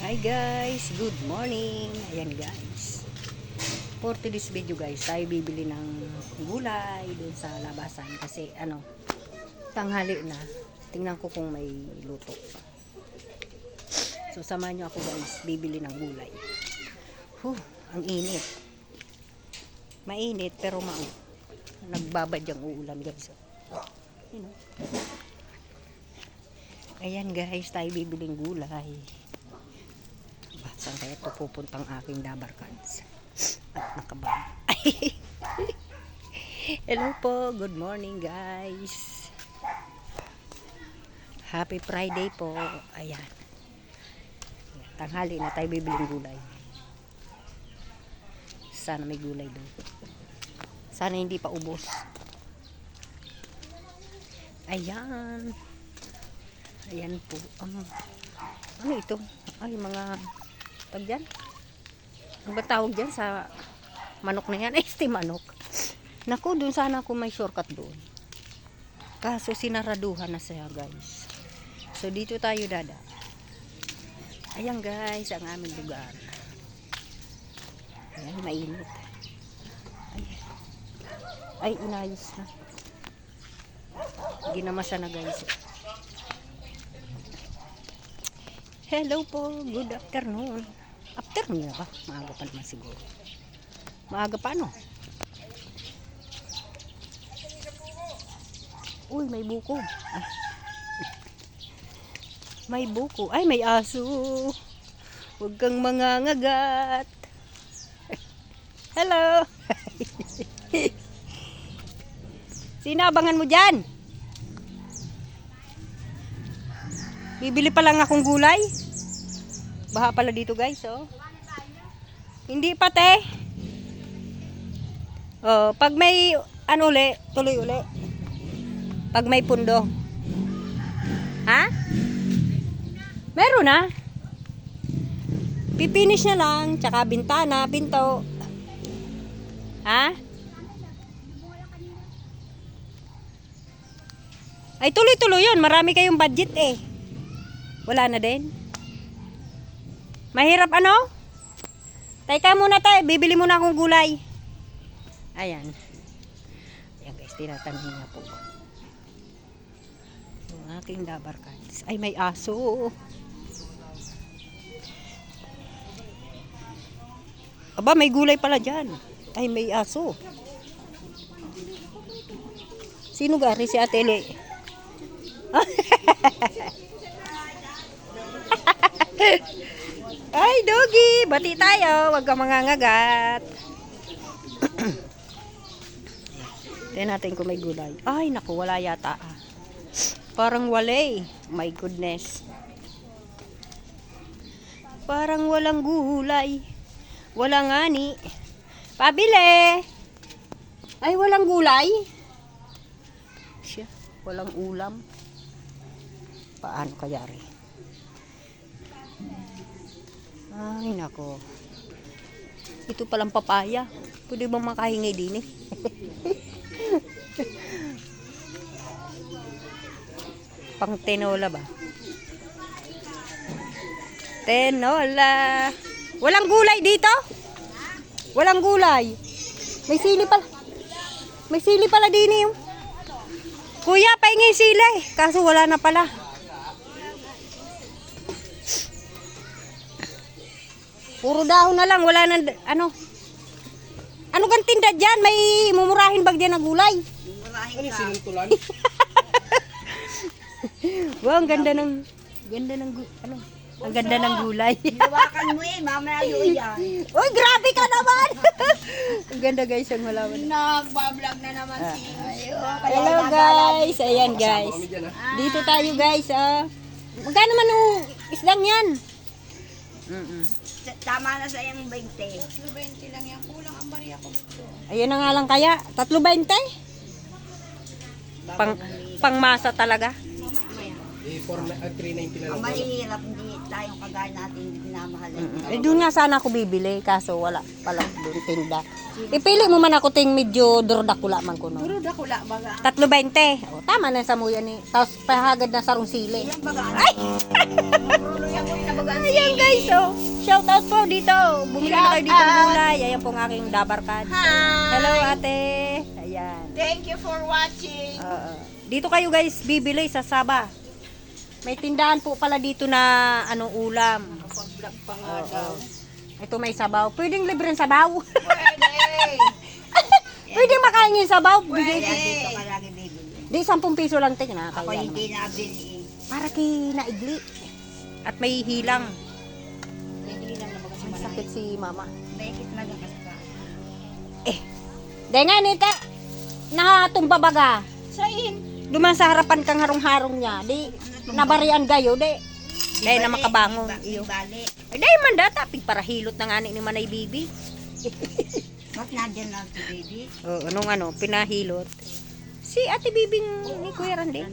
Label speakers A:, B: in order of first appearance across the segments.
A: Hi guys, good morning. Ayan guys, for today's video guys, tayo bibili ng gulay dun sa labasan kasi tanghali na. Tingnan ko kung may luto. So samahan nyo ako guys, bibili ng gulay. Ang init. Mainit pero nagbabadyang uulan guys. Ayan guys, tayo bibiling gulay. Saan kaya ito pupuntang aking Dabar Cards? At nakabang. Hello po, good morning guys. Happy Friday po. Ayan. Tanghali na tayo bibiling gulay. Sana may gulay doon. Sana hindi pa ubos. Ayan. Ayan po. Ano ito? Ay, mga tagyan. Ang ba tawag dyan sa manok na yan? Ay, manok. Naku, dun sana ako may shortcut doon. Kaso sinaraduhan na siya guys. So dito tayo dada. Ayan guys, ang aming lugar. Ayan, mainit. Ay, inayos na. Ginamasa na guys. Hello po, good afternoon. Afternoon na ba? Maaga pa naman siguro. Maaga pa ano? Uy, may buko. May buko. Ay, may aso. Huwag kang mangangagat. Hello. Sinabangan mo dyan? Bibili pa lang akong gulay. Baha pala dito guys, oh. Hindi pa te. Oh, pag may uli, tuloy uli. Pag may pundo. Ha? Meron na. Pipinish na lang, tsaka bintana, pinto. Ha? Ay tuloy-tuloy yun, marami kayong budget eh. Wala na din. Mahirap ano? Teka muna tayo, bibili muna akong gulay. Ayan. Ayan guys, tinatanong niya po. Yung aking Dabar Cards. Ay, may aso. Aba, may gulay pala dyan. Ay, may aso. Sino gari? Si Ate Le. Ay, doggy! Bati tayo. Huwag kang mangangagat. Tignan natin kung may gulay. Ay, naku, wala yata. Parang wala eh. My goodness. Parang walang gulay. Walang ani. Pabili! Ay, walang gulay. Siya, walang ulam. Paano kaya rin? Ay, nako. Ito palang papaya. Pwede bang makahingi din eh? Pang tinola ba? Tinola. Walang gulay dito? Walang gulay. May sili pala. May sili pala din eh. Kuya, pahingi sili. Kaso wala na pala. Puro dahon na lang, wala na, ano kang tinda dyan? May mumurahin bag dyan na gulay?
B: Ano, sinuntulan?
A: Wow, ang ganda ng ang ganda ng gulay.
B: Hawakan mo eh, mamaya yun yan.
A: Uy, grabe ka naman! Ang ganda guys, ang malaman.
B: Nagbablog na naman si...
A: Hello guys, ayan guys. Dito tayo guys, magkano man yung isdang yan?
B: Tama na sa iyang 20. 20 lang yan. Kulang ang bariya ko dito.
A: Ayun na nga lang kaya. 3.20? Pangmasa talaga.
C: 390 na lang.
B: Ang mahirap, hindi tayong kagaya natin dinamahalan.
A: Eh, doon nga sana ako bibili. Kaso wala pala doon tinda. Ipili mo man ako ting medyo durdakula man ko no.
B: Puro dakula baga.
A: 3.20. O, tama na sa muyan ni. Tapos pahagad na sarong sili.
B: Ilang baga? Ay! Puro yan mo yung nabagaan
A: Ayan guys, oh. Shout out po dito. Bumili na kayo dito ng gulay. Ayan po ang aking dabarkad. Hello ate. Ayan.
B: Thank you for watching.
A: Dito kayo guys, bibili sa Saba. May tindahan po pala dito na ulam.
B: Pag-vlog pa nga daw.
A: Ito may sabaw. Pwedeng libre ng sabaw.
B: Pwede.
A: Pwedeng makain yung sabaw. Bigay.
B: Kaya dito ka lagi bibili.
A: Di 10 piso lang tingin na.
B: Ako hindi nabili.
A: Para kinaigli. At may hilang.
B: Hindi lang naman kasi
A: Ang sakit si mama.
B: Bakit malakas ka?
A: Dahil nga nita, nakatumba baga.
B: Sain.
A: Duman sa harapan kang harong-harong niya. Di, nabarian gayo. Di, dahil na makabangon. Iyo.
B: Bali.
A: Dahil man data, para hilot na nga ni Manay Bibi.
B: Ba't nadyan na si baby?
A: Oo, pinahilot. Si Ate Bibing ni Kuya Randy.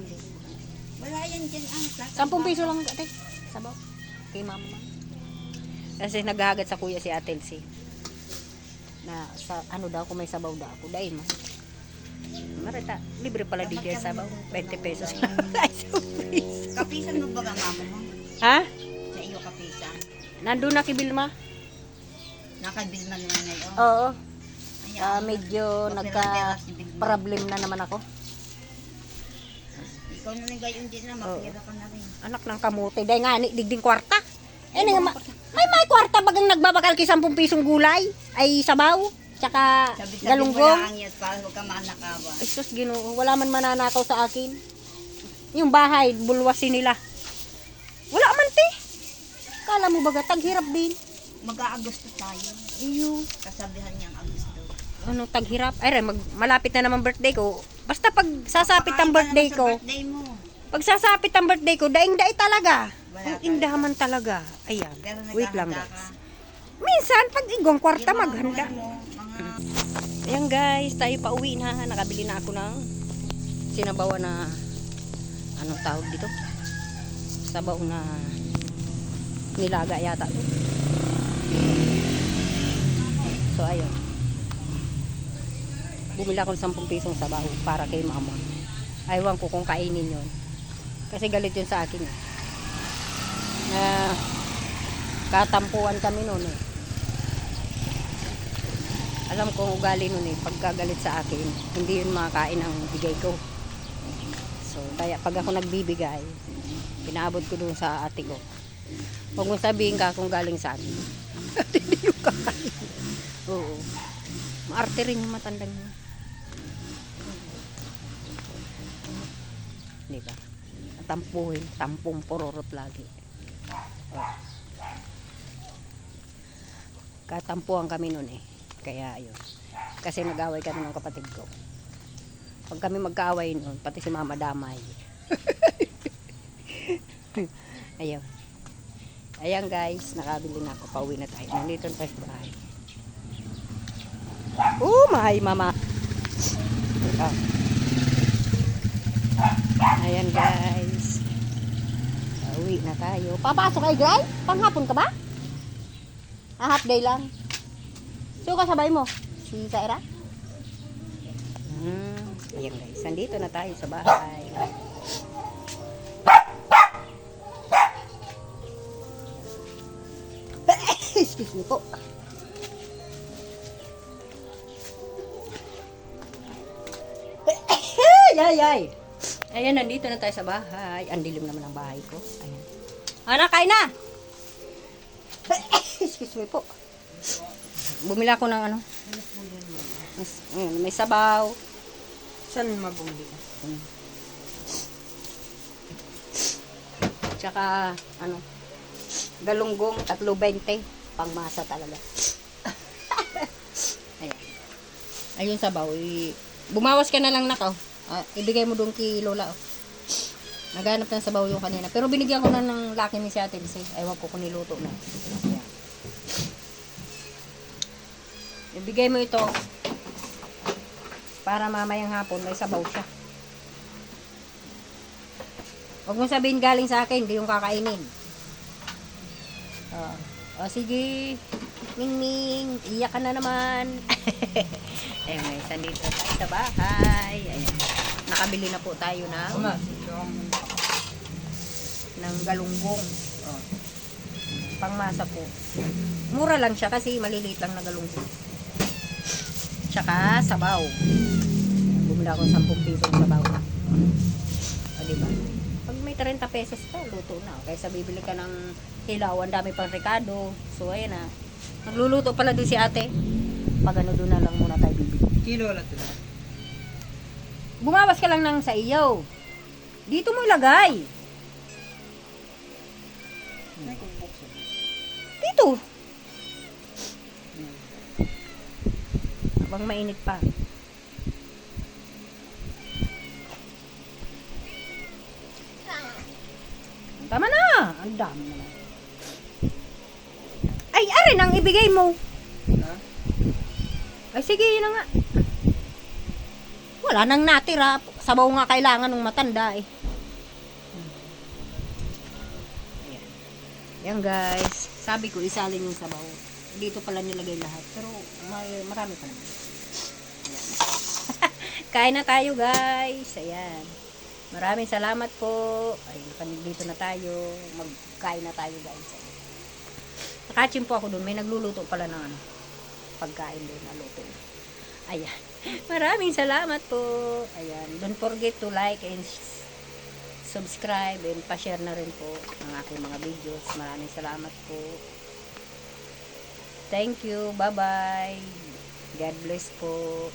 B: Wala yan dyan ang
A: 10 piso lang ate. Sabaw. Kay mama. Kasi naghahagat sa kuya si Ate Elsie. Na sa daw kung may sabaw daw ako. Dahil mas. Marita, libre pala dito yung sabaw. 20 pesos.
B: Kapisan mo ba ang mama mo?
A: Ha?
B: Sa iyo kapisan.
A: Nandun na kay Bilma?
B: Nakabilman mo ngayon.
A: Oo.
B: Ayan.
A: Medyo nagka-problem na naman ako.
B: Ikaw na lang gayon din na, mapira ka na rin.
A: Anak ng kamote. Dahil nga, digding kwarta. May kwarta bagang nagbabakal kay 10 pisong gulay. Ay sabaw. Tsaka
B: Sabi-sabi mo
A: galunggong.
B: lang yan para huwag ka manakawa.
A: Ay sus, Ginoo. Wala man mananakaw sa akin. Yung bahay, bulwasin nila. Wala man te. Kala mo baga, taghirap din.
B: Mag-aagusto tayo.
A: Iyo.
B: Kasabihan niyang agusto.
A: Taghirap? Ay, malapit na naman birthday ko. Basta pag sasapit ang birthday ko,
B: Birthday mo.
A: pag sasapit ang birthday ko, daing-dai talaga.
B: Wala
A: Ang indahaman talaga. Ayan.
B: Pero
A: Wait lang
B: naghahanda
A: guys.
B: ka.
A: Minsan, pag igong kwarta,
B: Yung mga
A: maghanda.
B: buhay mo, mga
A: Ayan guys, tayo pa uwi na. Nakabili na ako ng sinabawan na anong tawag dito? Sabaw na nilaga yata. So ayun. Bumili ako ng 10 pisong sabaw para kay mama. Aywan ko kung kainin yun. Kasi galit yun sa akin. Na katampuan kami noon eh. Alam ko ugali nun eh, pagkagalit sa akin, hindi yun makakain ang bigay ko. So, kaya pag ako nagbibigay, pinaabot ko dun sa ate ko. Huwag mong sabihin ka kung galing sa akin. Hindi yung kakain. Oo. Maarte rin yung matandang mo. Diba? Tampuhin, tampong pororot lagi. Oh. Katampuhan kami nun eh. Kaya ayun. Kasi nag-away kami ng kapatid ko. Pag kami magkaaway noon, pati si mama damay. Ayun. Ayan guys, nakabili na ako. Pauwi na tayo. Nandito na tayo sa bahay. My mama. Oh. Ayan guys. Pauwi na tayo. Papasok kay Gray? Panghapon ka ba? Half day lang. So, kasabay mo? Si Saira? Ayan guys, nandito na tayo sa bahay. Excuse me po. Ay. Ayan, nandito na tayo sa bahay. Ang dilim naman ang bahay ko. Ayan. Anak, kain na! Excuse me po. Bumili ako ng may sabaw.
B: saan mabuli?
A: Tsaka galunggong 3.20 pangmasa talaga. Ayan. Ayun sabaw. Bumawas ka na lang nakaw. Ibigay mo doon kay Lola. Naghanap ng sabaw yung kanina. Pero binigyan ko na ng laki ni si Ate Elsie. Ewan ko kung niluto na. Ayan. Ibigay mo ito para mamayang hapon may sabaw siya. Huwag mo sabihin galing sa akin, hindi yung kakainin. Sige. Ning, iyak ka na naman. Ayan guys, andito tayo sa bahay. Ayan. Nakabili na po tayo ng galunggong. Pangmasa po. Mura lang siya kasi maliliit lang na galunggong. Tsaka sabaw. Bumili ako 10 pisong sabaw. O, diba? Pag may 30 pesos ka, luto na. Kaysa bibili ka ng hilaw, ang dami pang rekado. So, ayan na. Nagluluto pala doon si ate. Pag ano doon na lang muna tayo bibili.
C: Kilo lang ito.
A: Bumawas ka lang ng sa iyo. Dito mo ilagay.
C: May kung buksan.
A: Dito. Habang mainit pa. Tama na. Ang dami naman. Ay, arin ang ibigay mo.
C: Ha?
A: Ay, sige, yun na nga. Wala nang natira. Sabaw nga kailangan ng matanda eh. Ayan. Yan guys. Sabi ko, isalin yung sabaw. Dito pala nilagay lahat. Pero marami pa naman. Ayan. Kain na tayo guys. Ayan. Maraming salamat po. Ayun, dito na tayo. Magkain na tayo guys. Nakachim po ako doon. May nagluluto pala ng ano, pagkain doon na luto. Ayan. Maraming salamat po. Ayan. Don't forget to like and subscribe and pa-share na rin po ang aking mga videos. Maraming salamat po. Thank you. Bye-bye. God bless po.